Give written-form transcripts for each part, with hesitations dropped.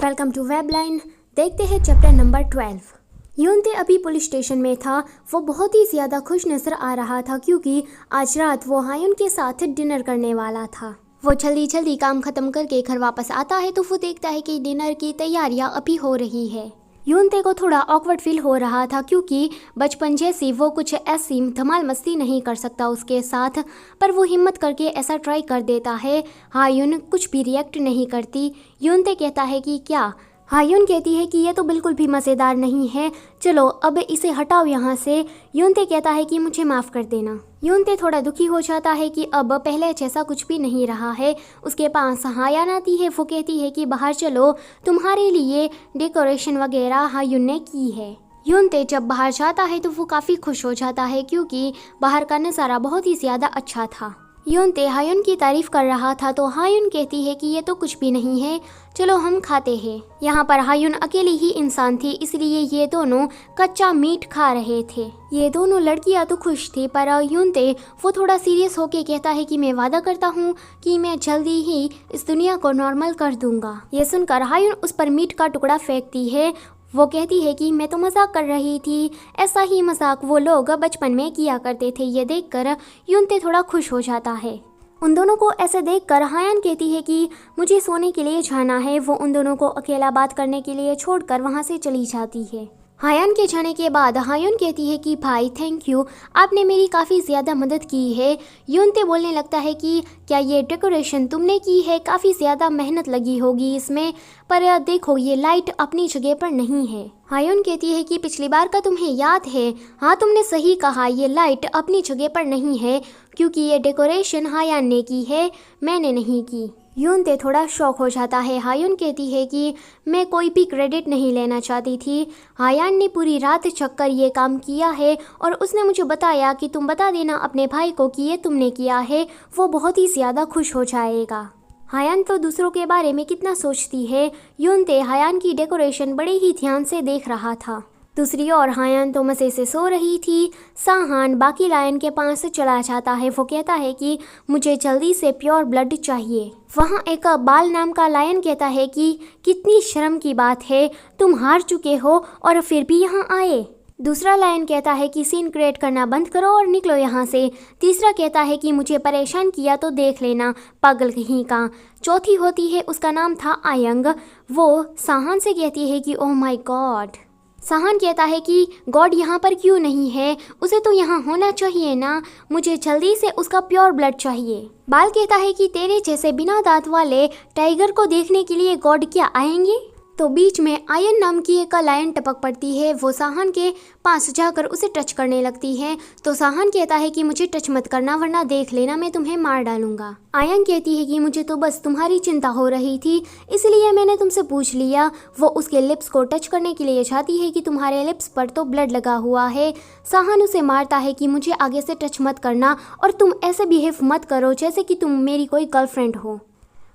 Welcome to webline. देखते हैं chapter number 12। यूनते अभी पुलिस स्टेशन में था। वो बहुत ही ज़्यादा खुश नजर आ रहा था क्योंकि आज रात वो हायुन के साथ डिनर करने वाला था। वो जल्दी जल्दी काम ख़त्म करके घर वापस आता है तो वो देखता है कि डिनर की तैयारियां अभी हो रही है। यूनते को थोड़ा ऑकवर्ड फील हो रहा था क्योंकि बचपन जैसी वो कुछ ऐसी धमाल मस्ती नहीं कर सकता उसके साथ, पर वो हिम्मत करके ऐसा ट्राई कर देता है। हायुन कुछ भी रिएक्ट नहीं करती। यूनते कहता है कि क्या? हायुन कहती है कि ये तो बिल्कुल भी मज़ेदार नहीं है, चलो अब इसे हटाओ यहाँ से। यूनते कहता है कि मुझे माफ़ कर देना। यूनते थोड़ा दुखी हो जाता है कि अब पहले जैसा कुछ भी नहीं रहा है। उसके पास हायान आती है। वो कहती है कि बाहर चलो, तुम्हारे लिए डेकोरेशन वगैरह हायुन ने की है। यूनते जब बाहर जाता है तो वो काफ़ी खुश हो जाता है क्योंकि बाहर का नज़ारा बहुत ही ज़्यादा अच्छा था। यूनते हायुन की तारीफ कर रहा था तो हायुन कहती है कि ये तो कुछ भी नहीं है, चलो हम खाते हैं। यहाँ पर हायुन अकेली ही इंसान थी, इसलिए ये दोनों कच्चा मीट खा रहे थे। ये दोनों लड़कियाँ तो खुश थी, पर यूनते वो थोड़ा सीरियस होके कहता है कि मैं वादा करता हूँ कि मैं जल्दी ही इस दुनिया को नॉर्मल कर दूंगा। ये सुनकर हायुन उस पर मीट का टुकड़ा फेंकती है। वो कहती है कि मैं तो मजाक कर रही थी, ऐसा ही मजाक वो लोग बचपन में किया करते थे। ये देखकर यूनते थोड़ा खुश हो जाता है। उन दोनों को ऐसे देखकर हायान कहती है कि मुझे सोने के लिए जाना है। वो उन दोनों को अकेला बात करने के लिए छोड़कर वहाँ से चली जाती है। हायान के जाने के बाद हायुन कहती है कि भाई थैंक यू, आपने मेरी काफ़ी ज़्यादा मदद की है। यूनते बोलने लगता है कि क्या ये डेकोरेशन तुमने की है? काफ़ी ज़्यादा मेहनत लगी होगी इसमें, पर देखो ये लाइट अपनी जगह पर नहीं है। हायुन कहती है कि पिछली बार का तुम्हें याद है? हाँ तुमने सही कहा, ये लाइट अपनी जगह पर नहीं है क्योंकि ये डेकोरेशन हायान ने की है, मैंने नहीं की। यूनते थोड़ा शॉक हो जाता है। हायुन कहती है कि मैं कोई भी क्रेडिट नहीं लेना चाहती थी, हायान ने पूरी रात जगकर ये काम किया है और उसने मुझे बताया कि तुम बता देना अपने भाई को कि ये तुमने किया है, वो बहुत ही ज़्यादा खुश हो जाएगा। हायान तो दूसरों के बारे में कितना सोचती है। यूनते हायान की डेकोरेशन बड़े ही ध्यान से देख रहा था। दूसरी ओर हायान तो मज़े से सो रही थी। साहान बाकी लायन के पास चला जाता है। वो कहता है कि मुझे जल्दी से प्योर ब्लड चाहिए। वहाँ एक बाल नाम का लायन कहता है कि कितनी शर्म की बात है, तुम हार चुके हो और फिर भी यहाँ आए। दूसरा लायन कहता है कि सीन क्रिएट करना बंद करो और निकलो यहाँ से। तीसरा कहता है कि मुझे परेशान किया तो देख लेना, पागल कहीं का। चौथी होती है, उसका नाम था आयंग। वो साहान से कहती है कि ओह माय गॉड। साहान कहता है कि गॉड यहाँ पर क्यों नहीं है, उसे तो यहाँ होना चाहिए ना, मुझे जल्दी से उसका प्योर ब्लड चाहिए। बाल कहता है कि तेरे जैसे बिना दांत वाले टाइगर को देखने के लिए गॉड क्या आएंगे? तो बीच में आयन नाम की एक लायन टपक पड़ती है। वो साहान के पास जाकर उसे टच करने लगती है तो साहान कहता है कि मुझे टच मत करना वरना देख लेना मैं तुम्हें मार डालूंगा। आयन कहती है कि मुझे तो बस तुम्हारी चिंता हो रही थी इसलिए मैंने तुमसे पूछ लिया। वो उसके लिप्स को टच करने के लिए चाहती है कि तुम्हारे लिप्स पर तो ब्लड लगा हुआ है। साहान उसे मारता है कि मुझे आगे से टच मत करना और तुम ऐसे बिहेव मत करो जैसे कि तुम मेरी कोई गर्लफ्रेंड हो।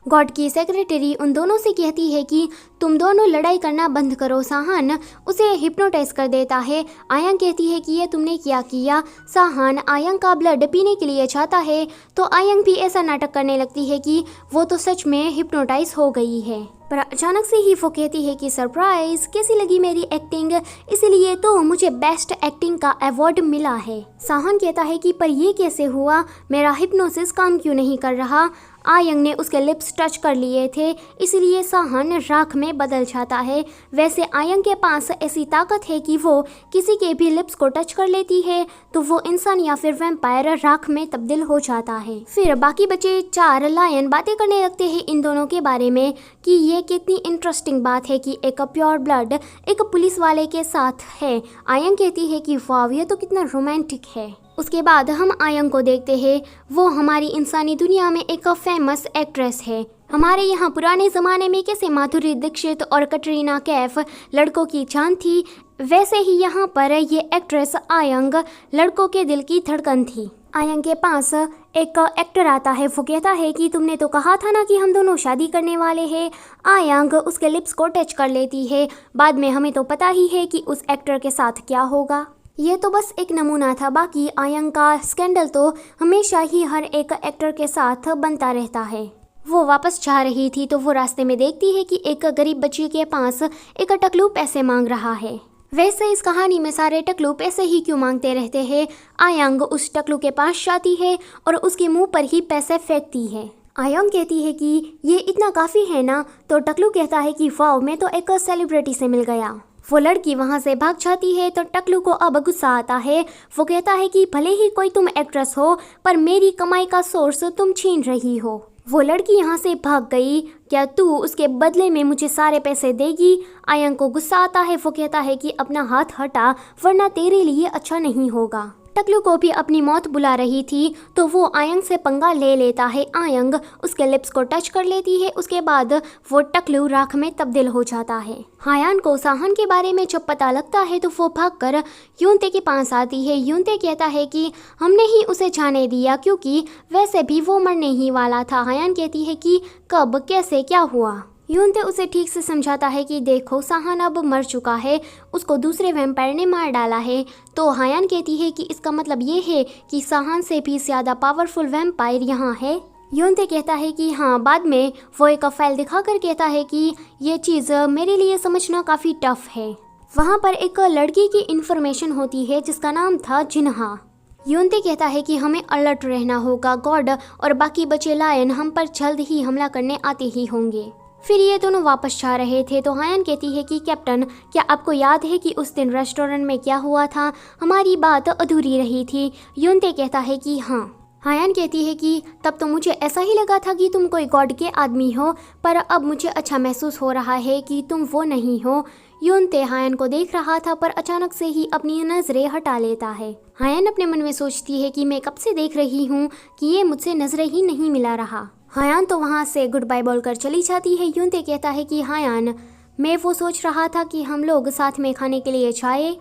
गॉड की सेक्रेटरी उन दोनों से कहती है कि तुम दोनों लड़ाई करना बंद करो। साहान उसे हिप्नोटाइज कर देता है। आयंग कहती है कि ये तुमने क्या किया? साहान आयंग का ब्लड पीने के लिए चाहता है तो आयंग भी ऐसा नाटक करने लगती है कि वो तो सच में हिप्नोटाइज हो गई है। पर अचानक से ही वो कहती है कि सरप्राइज, कैसी लगी मेरी एक्टिंग? इसीलिए तो मुझे बेस्ट एक्टिंग का अवार्ड मिला है। साहान कहता है कि पर ये कैसे हुआ, मेरा हिप्नोसिस काम क्यों नहीं कर रहा? आयंग ने उसके लिप्स टच कर लिए थे इसलिए साहान राख में बदल जाता है। वैसे आयंग के पास ऐसी ताकत है कि वो किसी के भी लिप्स को टच कर लेती है तो वो इंसान या फिर वैम्पायर राख में तब्दील हो जाता है। फिर बाकी बचे 4 लायन बातें करने लगते हैं इन दोनों के बारे में कि ये कितनी इंटरेस्टिंग बात है कि एक प्योर ब्लड एक पुलिस वाले के साथ है। आयंग कहती है कि वाव, ये तो कितना रोमांटिक है। उसके बाद हम आयंग को देखते हैं। वो हमारी इंसानी दुनिया में एक फेमस एक्ट्रेस है। हमारे यहाँ पुराने ज़माने में कैसे माधुरी दीक्षित और कटरीना कैफ लड़कों की जान थी, वैसे ही यहाँ पर ये एक्ट्रेस आयंग लड़कों के दिल की धड़कन थी। आयंग के पास एक एक्टर आता है। वो कहता है कि तुमने तो कहा था ना कि हम दोनों शादी करने वाले हैं। आयंग उसके लिप्स को टच कर लेती है। बाद में हमें तो पता ही है कि उस एक्टर के साथ क्या होगा। ये तो बस एक नमूना था, बाकी आयंग का स्कैंडल तो हमेशा ही हर एक एक्टर के साथ बनता रहता है। वो वापस जा रही थी तो वो रास्ते में देखती है कि एक गरीब बच्ची के पास एक टकलू पैसे मांग रहा है। वैसे इस कहानी में सारे टकलू पैसे ही क्यों मांगते रहते हैं। आयंग उस टकलू के पास जाती है और उसके मुंह पर ही पैसे फेंकती है। आयंग कहती है कि ये इतना काफ़ी है ना, तो टकलू कहता है कि वाह, मैं तो एक सेलिब्रिटी से मिल गया। वो लड़की वहाँ से भाग जाती है तो टकलू को अब गुस्सा आता है। वो कहता है कि भले ही कोई तुम एक्ट्रेस हो, पर मेरी कमाई का सोर्स तुम छीन रही हो। वो लड़की यहाँ से भाग गई, क्या तू उसके बदले में मुझे सारे पैसे देगी? आयंग को गुस्सा आता है। वो कहता है कि अपना हाथ हटा, वरना तेरे लिए अच्छा नहीं होगा। टकलू को भी अपनी मौत बुला रही थी तो वो आयंग से पंगा ले लेता है। आयंग उसके लिप्स को टच कर लेती है। उसके बाद वो टकलू राख में तब्दील हो जाता है। हायान को साहन के बारे में जब पता लगता है तो वो भागकर यूनते के पास आती है। यूनते कहता है कि हमने ही उसे जाने दिया, क्योंकि वैसे भी वो मरने ही वाला था। हायान कहती है कि कब, कैसे, क्या हुआ? यूनते उसे ठीक से समझाता है कि देखो, साहन अब मर चुका है, उसको दूसरे वैम्पायर ने मार डाला है। तो हायान कहती है कि इसका मतलब ये है कि साहन से भी ज़्यादा पावरफुल वैम्पायर यहाँ है। यूनते कहता है कि हाँ। बाद में वो एक फाइल दिखाकर कहता है कि ये चीज़ मेरे लिए समझना काफ़ी टफ है। वहाँ पर एक लड़की की इन्फॉर्मेशन होती है जिसका नाम था जिन्हा। यूनते कहता है कि हमें अलर्ट रहना होगा, गॉड और बाकी बचे लायन हम पर जल्द ही हमला करने आते ही होंगे। फिर ये दोनों वापस जा रहे थे तो हायान कहती है कि कैप्टन, क्या आपको याद है कि उस दिन रेस्टोरेंट में क्या हुआ था? हमारी बात अधूरी रही थी। यूनते कहता है कि हाँ। हायान कहती है कि तब तो मुझे ऐसा ही लगा था कि तुम कोई गॉड के आदमी हो, पर अब मुझे अच्छा महसूस हो रहा है कि तुम वो नहीं हो। यूनते हायान को देख रहा था पर अचानक से ही अपनी नज़रें हटा लेता है। हायान अपने मन में सोचती है कि मैं कब से देख रही हूँ कि ये मुझसे नज़रें ही नहीं मिला रहा। हायान तो वहाँ से गुड बाय बोलकर चली जाती है। यूनते कहता है कि हायान, मैं वो सोच रहा था कि हम लोग साथ में खाने के लिए जाए,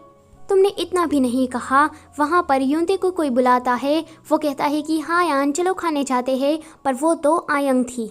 तुमने इतना भी नहीं कहा। वहाँ पर यूनते को कोई बुलाता है। वो कहता है कि हायान चलो खाने जाते हैं, पर वो तो आयंग थी।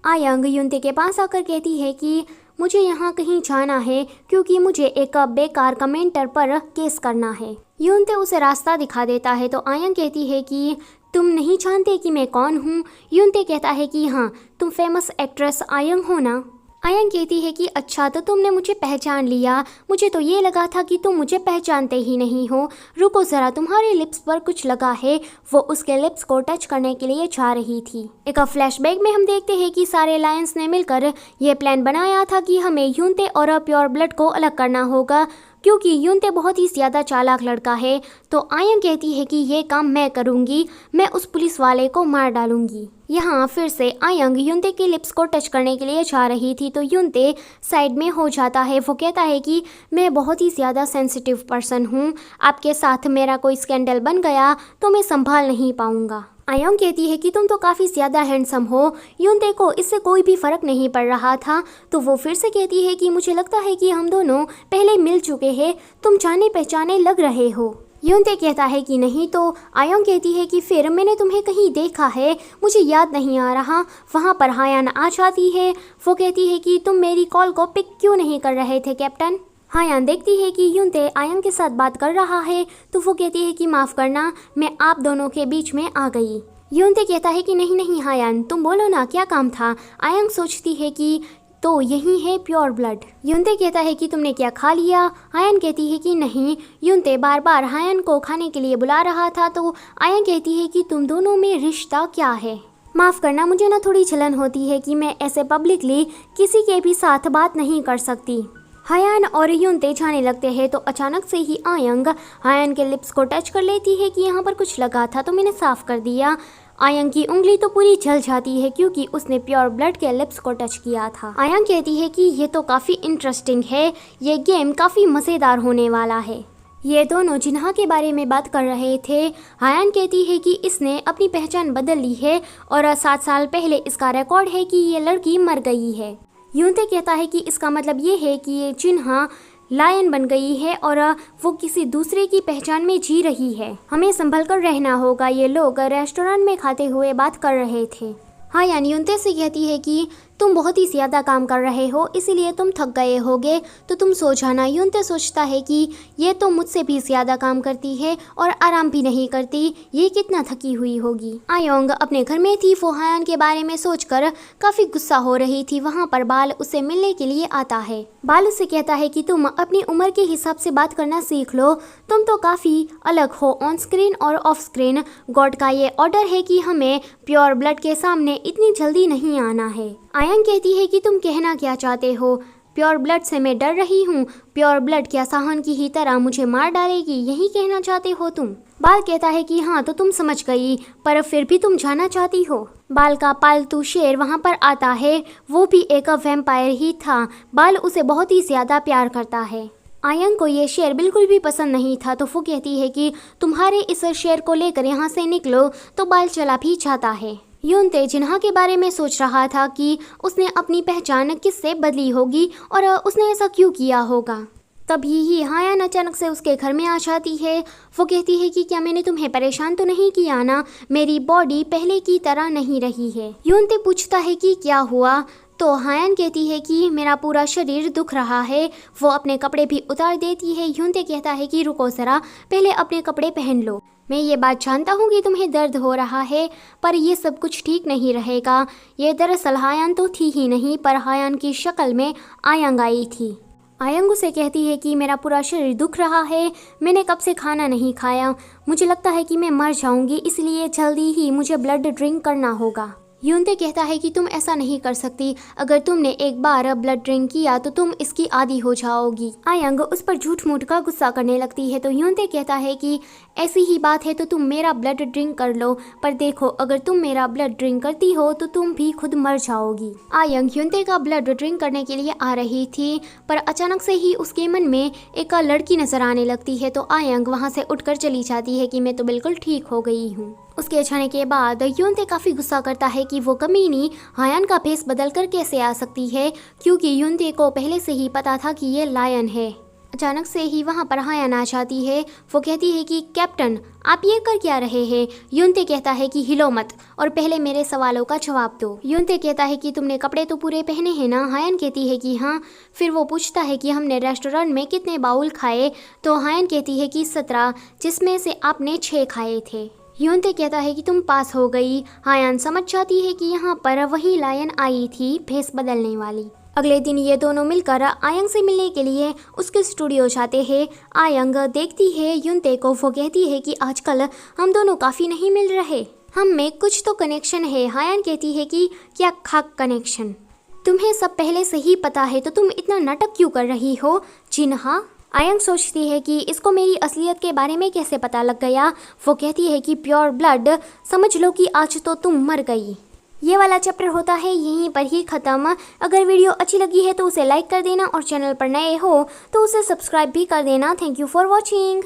आयंग यूनते के पास आकर कहती है कि मुझे यहाँ कहीं जाना है, क्योंकि मुझे एक बेकार कमेंटर पर केस करना है। यूनते उसे रास्ता दिखा देता है तो आयंग कहती है कि तुम नहीं जानते कि मैं कौन हूँ? यूनते कहता है कि हाँ, तुम फेमस एक्ट्रेस आयंग हो ना? आयंग कहती है कि अच्छा, तो तुमने मुझे पहचान लिया। मुझे तो ये लगा था कि तुम मुझे पहचानते ही नहीं हो। रुको ज़रा, तुम्हारे लिप्स पर कुछ लगा है। वो उसके लिप्स को टच करने के लिए जा रही थी। एक फ्लैशबैक में हम देखते हैं कि सारे लायंस ने मिलकर यह प्लान बनाया था कि हमें यूनते और प्योर ब्लड को अलग करना होगा, क्योंकि यूनते बहुत ही ज़्यादा चालाक लड़का है। तो आयंग कहती है कि ये काम मैं करूँगी, मैं उस पुलिस वाले को मार डालूंगी। यहाँ फिर से आयंग यूनते के लिप्स को टच करने के लिए जा रही थी तो यूनते साइड में हो जाता है। वो कहता है कि मैं बहुत ही ज़्यादा सेंसिटिव पर्सन हूँ, आपके साथ मेरा कोई स्कैंडल बन गया तो मैं संभाल नहीं पाऊँगा। आयंग कहती है कि तुम तो काफ़ी ज़्यादा हैंडसम हो। यूनते को इससे कोई भी फ़र्क नहीं पड़ रहा था। तो वो फिर से कहती है कि मुझे लगता है कि हम दोनों पहले मिल चुके हैं, तुम जाने पहचाने लग रहे हो। यूनते कहता है कि नहीं। तो आयंग कहती है कि फिर मैंने तुम्हें कहीं देखा है, मुझे याद नहीं आ रहा। वहाँ पर हायान आ जाती है। वो कहती है कि तुम मेरी कॉल को पिक क्यों नहीं कर रहे थे कैप्टन? हायान देखती है कि यूनते आयंग के साथ बात कर रहा है तो वो कहती है कि माफ़ करना, मैं आप दोनों के बीच में आ गई। यूनते कहता है कि नहीं नहीं हायान, तुम बोलो ना, क्या काम था? आयंग सोचती है कि तो यही है प्योर ब्लड। यूनते कहता है कि तुमने क्या खा लिया? हायान कहती है कि नहीं। यूनते बार बार हायान को खाने के लिए बुला रहा था तो आयंग कहती है कि तुम दोनों में रिश्ता क्या है? माफ़ करना, मुझे ना थोड़ी जलन होती है कि मैं ऐसे पब्लिकली किसी के भी साथ बात नहीं कर सकती। हायान और यूनते जाने लगते हैं तो अचानक से ही आयंग हायान के लिप्स को टच कर लेती है कि यहाँ पर कुछ लगा था तो मैंने साफ़ कर दिया। आयंग की उंगली तो पूरी जल जाती है क्योंकि उसने प्योर ब्लड के लिप्स को टच किया था। आयंग कहती है कि ये तो काफ़ी इंटरेस्टिंग है, ये गेम काफ़ी मज़ेदार होने वाला है। ये दोनों जिन्हा के बारे में बात कर रहे थे। हायान कहती है कि इसने अपनी पहचान बदल ली है और 7 साल पहले इसका रिकॉर्ड है कि ये लड़की मर गई है। यूनते कहता है कि इसका मतलब ये है कि ये जिन्हा लायन बन गई है और वो किसी दूसरे की पहचान में जी रही है। हमें संभल कर रहना होगा। ये लोग रेस्टोरेंट में खाते हुए बात कर रहे थे। हायान यूनते से कहती है कि तुम बहुत ही ज़्यादा काम कर रहे हो, इसीलिए तुम थक गए होगे, तो तुम सो जाना। यूनते सोचता है कि ये तो मुझसे भी ज़्यादा काम करती है और आराम भी नहीं करती, ये कितना थकी हुई होगी। आयोंग अपने घर में थी, वो हायान के बारे में सोचकर काफ़ी गुस्सा हो रही थी। वहाँ पर बाल उससे मिलने के लिए आता है। बाल उससे कहता है कि तुम अपनी उम्र के हिसाब से बात करना सीख लो, तुम तो काफ़ी अलग हो ऑन स्क्रीन और ऑफ स्क्रीन। गॉड का ये ऑर्डर है कि हमें प्योर ब्लड के सामने इतनी जल्दी नहीं आना है। आयन कहती है कि तुम कहना क्या चाहते हो, प्योर ब्लड से मैं डर रही हूँ, प्योर ब्लड क्या साहन की ही तरह मुझे मार डालेगी, यही कहना चाहते हो तुम। बाल कहता है कि हाँ तो तुम समझ गई, पर फिर भी तुम जाना चाहती हो। बाल का पालतू शेर वहाँ पर आता है, वो भी एक वैम्पायर ही था। बाल उसे बहुत ही ज़्यादा प्यार करता है। आयन को ये शेर बिल्कुल भी पसंद नहीं था, तो वो कहती है कि तुम्हारे इस शेर को लेकर यहाँ से निकलो, तो बाल चला भी जाता है। यूनते जिन्हा के बारे में सोच रहा था कि उसने अपनी पहचान किससे बदली होगी और उसने ऐसा क्यों किया होगा। तभी ही हायान अचानक से उसके घर में आ जाती है। वो कहती है कि क्या मैंने तुम्हें परेशान तो नहीं किया ना, मेरी बॉडी पहले की तरह नहीं रही है। यूनते पूछता है कि क्या हुआ, तो हायान कहती है कि मेरा पूरा शरीर दुख रहा है। वो अपने कपड़े भी उतार देती है। यूनते कहता है कि रुको ज़रा, पहले अपने कपड़े पहन लो। मैं ये बात जानता हूँ कि तुम्हें दर्द हो रहा है, पर ये सब कुछ ठीक नहीं रहेगा। ये दरअसल हायान तो थी ही नहीं, पर हायान की शक्ल में आयंग आई थी। आयंग उसे कहती है कि मेरा पूरा शरीर दुख रहा है, मैंने कब से खाना नहीं खाया, मुझे लगता है कि मैं मर जाऊंगी, इसलिए जल्दी ही मुझे ब्लड ड्रिंक करना होगा। यूनते कहता है कि तुम ऐसा नहीं कर सकती, अगर तुमने एक बार ब्लड ड्रिंक किया तो तुम इसकी आदी हो जाओगी। आयंग उस पर झूठ मूठ का गुस्सा करने लगती है, तो यूनते कहता है कि ऐसी ही बात है तो तुम मेरा ब्लड ड्रिंक कर लो, पर देखो अगर तुम मेरा ब्लड ड्रिंक करती हो तो तुम भी खुद मर जाओगी। आयंग यूनते का ब्लड ड्रिंक करने के लिए आ रही थी, पर अचानक से ही उसके मन में एक लड़की नजर आने लगती है, तो आयंग वहाँ से उठकर चली जाती है कि मैं तो बिल्कुल ठीक हो गई हूँ। उसके जाने के बाद यूनते काफ़ी गुस्सा करता है कि वो कमीनी हायान का भेस बदल कर कैसे आ सकती है, क्योंकि यूनते को पहले से ही पता था कि ये लायन है। अचानक से ही वहाँ पर हायान आ जाती है। वो कहती है कि कैप्टन आप ये कर क्या रहे हैं। यूनते कहता है कि हिलो मत और पहले मेरे सवालों का जवाब दो। यूनते कहता है कि तुमने कपड़े तो पूरे पहने हैं ना। हायान कहती है कि हाँ। फिर वो पूछता है कि हमने रेस्टोरेंट में कितने बाउल खाए, तो हायान कहती है कि 17, जिसमें से आपने 6 खाए थे। यूनते कहता है कि तुम पास हो गई। हायान समझ जाती है कि यहाँ पर वही लायन आई थी, भेस बदलने वाली। अगले दिन ये दोनों मिलकर आयंग से मिलने के लिए उसके स्टूडियो जाते हैं। आयंग देखती है यूनते को, वो कहती है कि आजकल हम दोनों काफ़ी नहीं मिल रहे, हम में कुछ तो कनेक्शन है। हायान कहती है कि क्या खाक कनेक्शन, तुम्हें सब पहले से ही पता है तो तुम इतना नाटक क्यों कर रही हो। जिन्हा आयंग सोचती है कि इसको मेरी असलियत के बारे में कैसे पता लग गया। वो कहती है कि प्योर ब्लड, समझ लो कि आज तो तुम मर गई। ये वाला चैप्टर होता है यहीं पर ही ख़त्म। अगर वीडियो अच्छी लगी है तो उसे लाइक कर देना और चैनल पर नए हो तो उसे सब्सक्राइब भी कर देना। Thank you for watching.